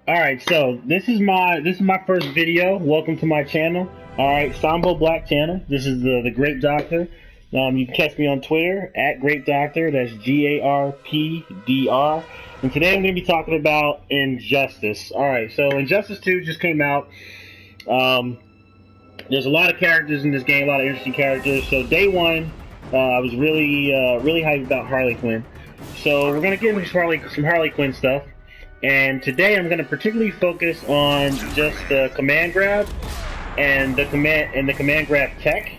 Alright, so this is my first video. Welcome to my channel. Alright, Sambo Black channel. This is the Grape Doctor. You can catch me on Twitter at Grape Doctor. That's GARPDR. And today I'm going to be talking about Injustice. Alright, so Injustice 2 just came out. There's a lot of characters in this game, a lot of interesting characters. So day one, I was really hyped about Harley Quinn. So we're going to get into some Harley Quinn stuff. And today I'm going to particularly focus on just the command grab and the command grab tech,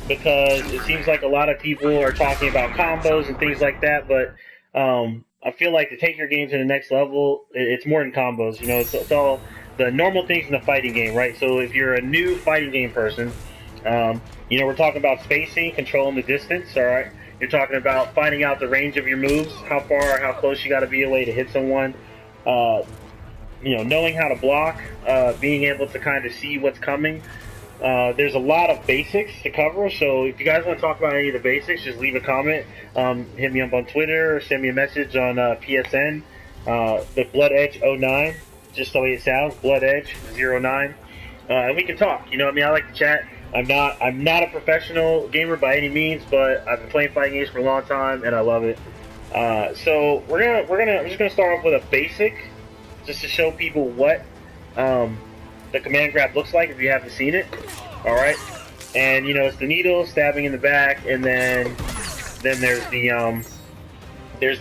because it seems like a lot of people are talking about combos and things like that, but I feel like to take your game to the next level, it's more than combos. You know, it's all the normal things in the fighting game, right? So if you're a new fighting game person, you know, we're talking about spacing, controlling the distance, all right? You're talking about finding out the range of your moves, how far or how close you got to be away to hit someone. You know, knowing how to block, being able to kind of see what's coming. There's a lot of basics to cover, so if you guys want to talk about any of the basics, just leave a comment. Hit me up on Twitter or send me a message on PSN, the Blood Edge 09, just the way it sounds, Blood Edge 09, and we can talk. You know what I mean? I like to chat. I'm not a professional gamer by any means, but I've been playing fighting games for a long time and I love it. So we're just gonna start off with a basic, just to show people what the command grab looks like if you haven't seen it. All right, and you know, it's the needle stabbing in the back, and then there's the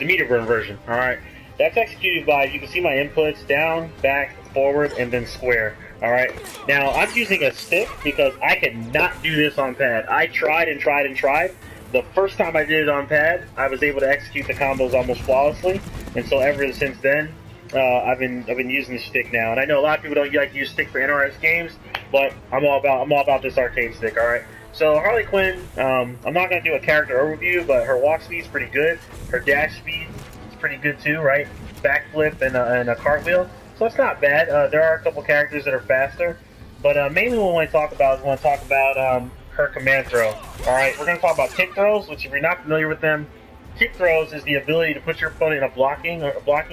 meter burn version. All right, that's executed by, you can see my inputs: down, back, forward, and then square. All right, now I'm using a stick because I cannot do this on pad. I tried and tried and tried. The first time I did it on pad, I was able to execute the combos almost flawlessly, and so ever since then, I've been using the stick now. And I know a lot of people don't like to use stick for NRS games, but I'm all about this arcade stick. All right. So Harley Quinn, I'm not gonna do a character overview, but her walk speed's pretty good. Her dash speed is pretty good too, right? Backflip and a cartwheel, so it's not bad. There are a couple characters that are faster, but mainly what we want to talk about is her command throw. Alright, we're going to talk about kick throws, which if you're not familiar with them, kick throws is the ability to put your opponent in a blocking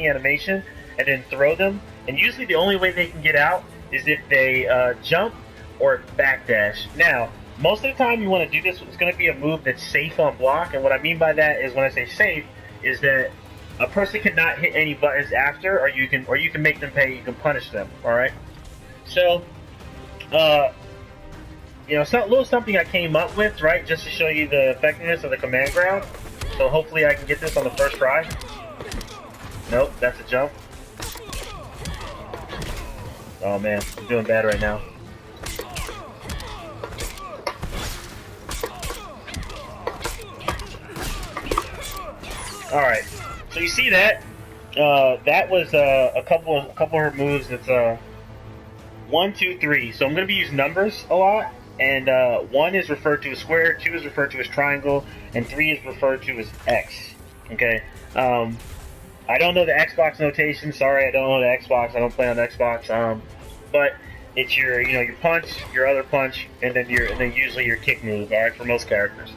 animation and then throw them. And usually the only way they can get out is if they jump or backdash. Now, most of the time you want to do this, it's going to be a move that's safe on block. And what I mean by that is, when I say safe, is that a person cannot hit any buttons after, or you can make them pay, you can punish them. Alright? So, you know, it's a little something I came up with, right, just to show you the effectiveness of the command grab. So hopefully I can get this on the first try. Nope, that's a jump. Oh man, I'm doing bad right now. Alright, so you see that? That was a couple of her moves. It's 1, 2, 3. So I'm going to be using numbers a lot. And 1 is referred to as square, 2 is referred to as triangle, and 3 is referred to as X. Okay. I don't know the Xbox notation. Sorry, I don't know the Xbox. I don't play on Xbox. But it's your punch, your other punch, and then usually your kick move. All right, for most characters.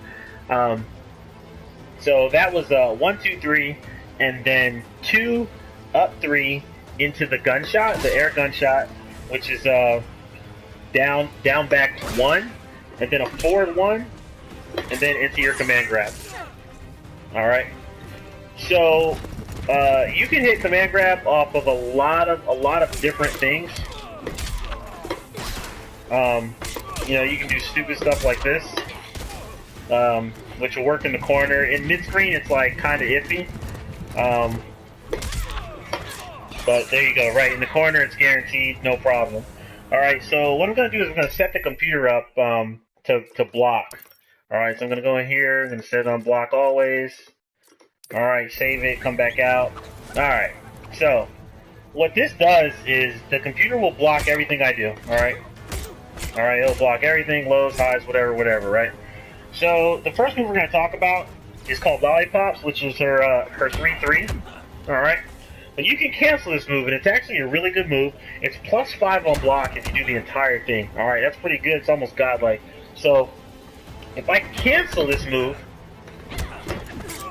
So that was 1, 2, 3, and then 2 up 3 into the gunshot, the air gunshot, which is down back 1, and then a forward 1, and then into your command grab. Alright, so you can hit command grab off of a lot of different things. You know, you can do stupid stuff like this, which will work in the corner. In mid-screen it's like kind of iffy, but there you go, right in the corner it's guaranteed, no problem. Alright, so what I'm going to do is I'm going to set the computer up to block. Alright, so I'm going to go in here, I'm going to set it on block always. Alright, save it, come back out. Alright, so what this does is the computer will block everything I do. Alright, it'll block everything, lows, highs, whatever, right? So the first move we're going to talk about is called Lollipops, which is her 3-3. Alright. But you can cancel this move, and it's actually a really good move. It's +5 on block if you do the entire thing. Alright, that's pretty good. It's almost godlike. So, if I cancel this move,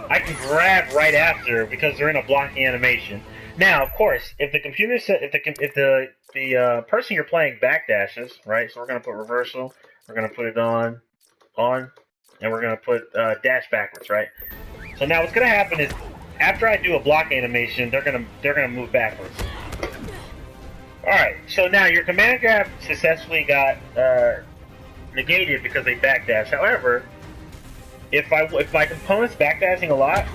I can grab right after because they're in a blocking animation. Now, of course, if the computer if the person you're playing backdashes, right? So we're gonna put reversal. We're gonna put it on, and we're gonna put dash backwards, right? So now what's gonna happen is after I do a block animation, they're gonna move backwards. All right. So now your command grab successfully got negated because they backdash. However, if my component's backdashing a lot,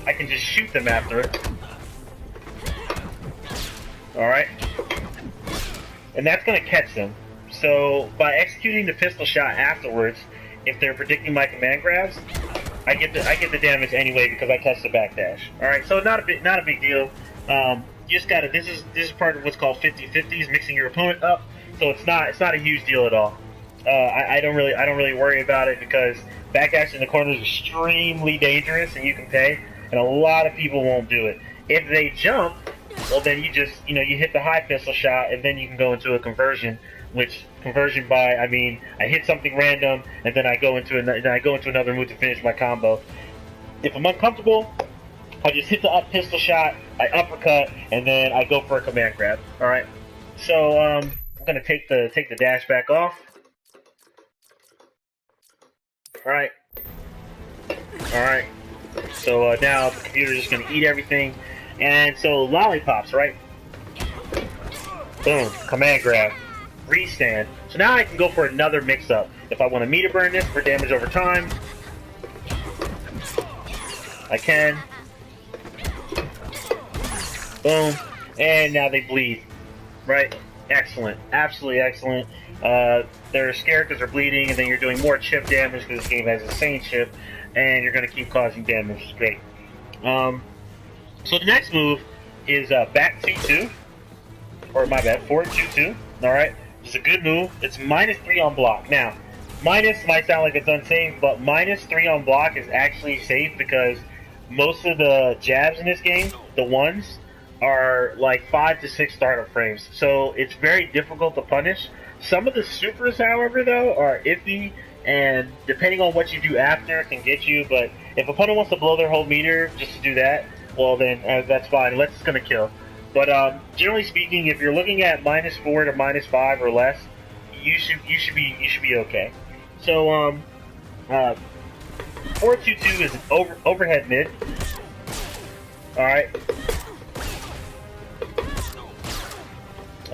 I can just shoot them after it. Alright? And that's going to catch them. So, by executing the pistol shot afterwards, if they're predicting my command grabs, I get the damage anyway because I catch the backdash. Alright, so not a big deal. You just gotta, this is part of what's called 50-50s, mixing your opponent up. So it's not a huge deal at all. I don't really worry about it because backdash in the corner is extremely dangerous and you can pay, and a lot of people won't do it. If they jump, well then you just, you hit the high pistol shot and then you can go into a conversion, which conversion by, I mean, I hit something random and then I go into another move to finish my combo. If I'm uncomfortable, I just hit the up pistol shot, I uppercut, and then I go for a command grab. All right. So I'm gonna take the dash back off. All right. So now the computer's just gonna eat everything, and so lollipops, right? Boom, command grab, restand. So now I can go for another mix-up. If I want to meter burn this for damage over time, I can. Boom, and now they bleed. Right? Excellent, absolutely excellent. They're scared because they're bleeding, and then you're doing more chip damage because this game has insane chip, and you're going to keep causing damage. It's great. So the next move is back 2-2, or my bad, forward 2-2. All right, it's a good move. It's -3 on block. Now, minus might sound like it's unsafe, but -3 on block is actually safe because most of the jabs in this game, the ones, are like 5 to 6 startup frames, so it's very difficult to punish. Some of the supers, however, though, are iffy, and depending on what you do after, can get you. But if opponent wants to blow their whole meter just to do that, well then that's fine, unless it's gonna kill. But generally speaking, if you're looking at -4 to -5 or less, you should be okay. So 4-2-2 is an overhead mid. All right.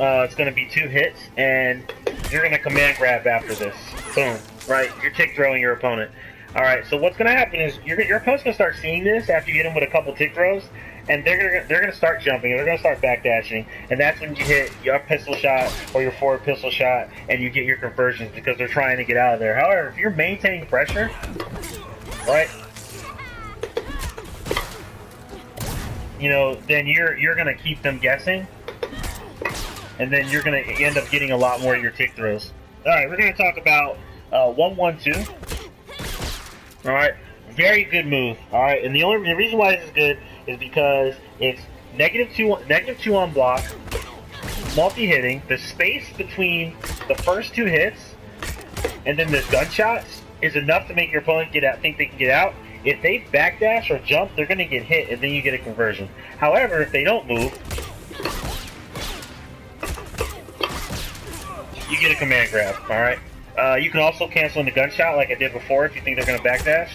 It's going to be 2 hits, and you're going to command grab after this. Boom. Right? You're tick throwing your opponent. Alright, so what's going to happen is your opponent's going to start seeing this after you hit them with a couple tick throws, and they're going to start jumping, and they're going to start backdashing, and that's when you hit your up pistol shot or your forward pistol shot, and you get your conversions because they're trying to get out of there. However, if you're maintaining pressure, right, then you're going to keep them guessing, and then you're going to end up getting a lot more of your tick throws. Alright, we're going to talk about 1-1-2. Alright, very good move. Alright, and the reason why this is good is because it's -2 on block, multi-hitting. The space between the first 2 hits and then the gunshots is enough to make your opponent think they can get out. If they backdash or jump, they're going to get hit, and then you get a conversion. However, if they don't move, you get a command grab, alright? You can also cancel in the gunshot like I did before if you think they're going to backdash.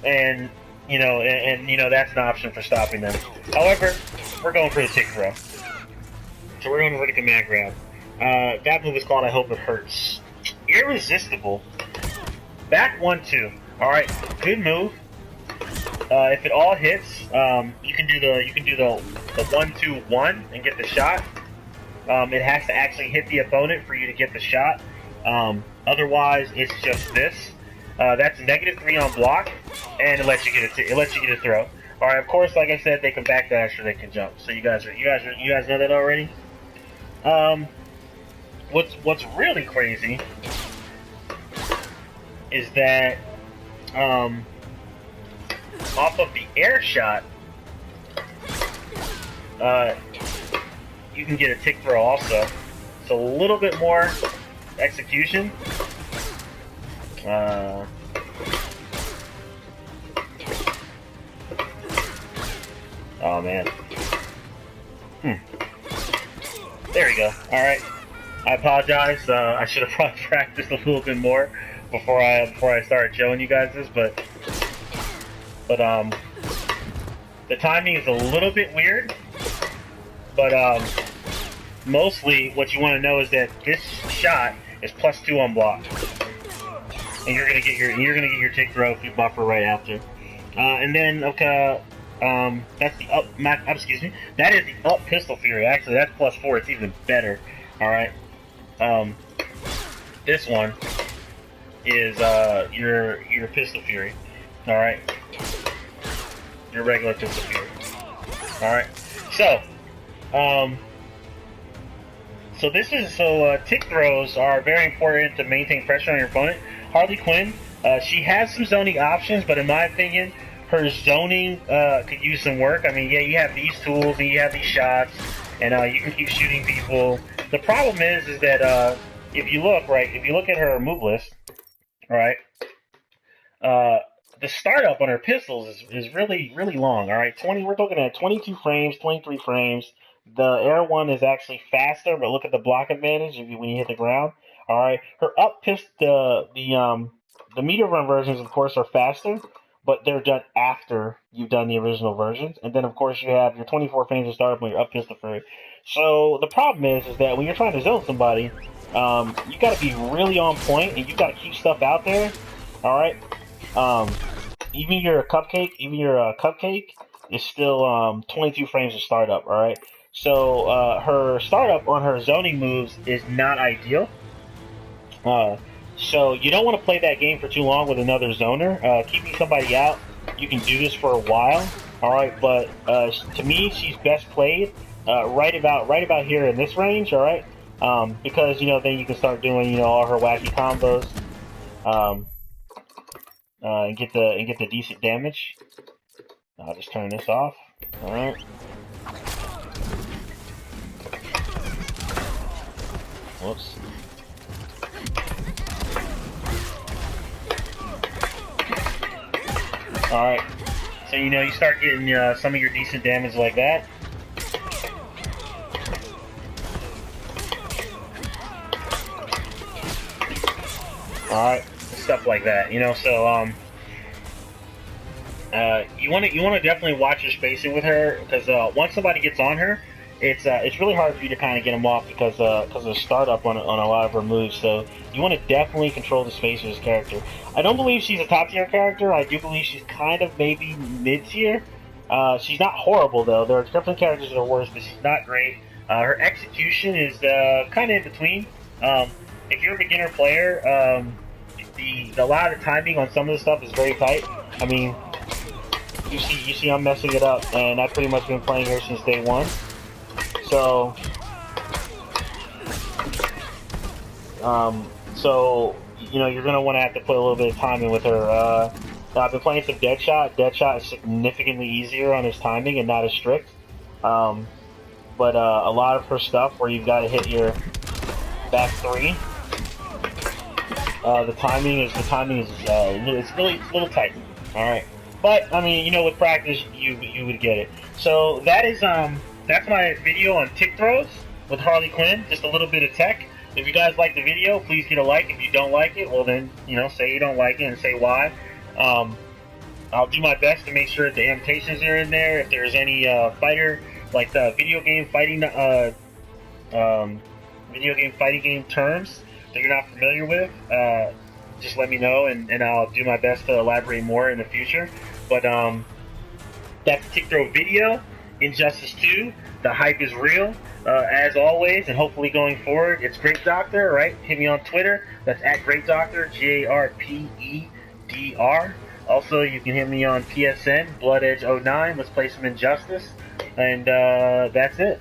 And, that's an option for stopping them. However, we're going for the tick throw. So we're going for the command grab. That move is called I Hope It Hurts. Irresistible. Back 1-2. Alright, good move. If it all hits, you can do the 1-2-1 and get the shot. It has to actually hit the opponent for you to get the shot. Otherwise, it's just this. That's -3 on block, and it lets you get a throw. All right, of course, like I said, they can backdash or they can jump. So you guys know that already. What's really crazy is that off of the air shot, you can get a tick throw also. So a little bit more execution. Oh man. There we go. All right. I apologize. I should have probably practiced a little bit more before I started showing you guys this, but the timing is a little bit weird. But mostly what you want to know is that this shot is +2 on block, and you're gonna get your tick throw if you buffer right after. And then okay, that's the up. Excuse me. That is the up pistol fury. Actually, that's +4. It's even better. All right. This one is your pistol fury. All right. Your regular pistol fury. All right. So tick throws are very important to maintain pressure on your opponent. Harley Quinn, she has some zoning options, but in my opinion, her zoning could use some work. I mean, yeah, you have these tools and you have these shots, and you can keep shooting people. The problem is that if you look at her move list, right, the startup on her pistols is really long. All right, we're looking at 22 frames, 23 frames. The air one is actually faster, but look at the block advantage when you hit the ground. All right, her up pistol, the meter run versions, of course, are faster, but they're done after you've done the original versions. And then, of course, you have your 24 frames of startup on your up pistol fury. So the problem is that when you're trying to zone somebody, you got to be really on point, and you got to keep stuff out there. All right, even your cupcake is still 22 frames of startup. All right. So her startup on her zoning moves is not ideal. So you don't want to play that game for too long with another zoner. Keeping somebody out, you can do this for a while. All right, but to me, she's best played right about here in this range. All right, because then you can start doing all her wacky combos, and get the decent damage. I'll just turn this off. All right. Whoops. Alright. So you start getting some of your decent damage like that. Alright. Stuff like that. So you want to definitely watch your spacing with her, because once somebody gets on her, it's really hard for you to kind of get them off because of the startup on a lot of her moves. So you want to definitely control the space of this character. I don't believe she's a top tier character. I do believe she's kind of maybe mid tier. She's not horrible though. There are definitely characters that are worse, but she's not great. Her execution is kind of in between. If you're a beginner player, a lot of the timing on some of the stuff is very tight. I mean, you see I'm messing it up, and I've pretty much been playing her since day one. So, you're gonna want to have to put a little bit of timing with her. I've been playing some Deadshot. Deadshot is significantly easier on his timing and not as strict. But a lot of her stuff where you've got to hit your back three, the timing is it's a little tight. All right, but I mean, with practice, you would get it. So that's my video on tick throws with Harley Quinn. Just a little bit of tech. If you guys like the video, please get a like. If you don't like it, well then, say you don't like it and say why. I'll do my best to make sure that the annotations are in there. If there's any fighter, like the video game fighting game terms that you're not familiar with, just let me know, and I'll do my best to elaborate more in the future. But that's the tick throw video. Injustice 2, the hype is real, as always, and hopefully going forward. It's Great Doctor, right? Hit me on Twitter. That's at Great Doctor, GARPEDR. Also, you can hit me on PSN, Blood Edge 09. Let's play some Injustice, and that's it.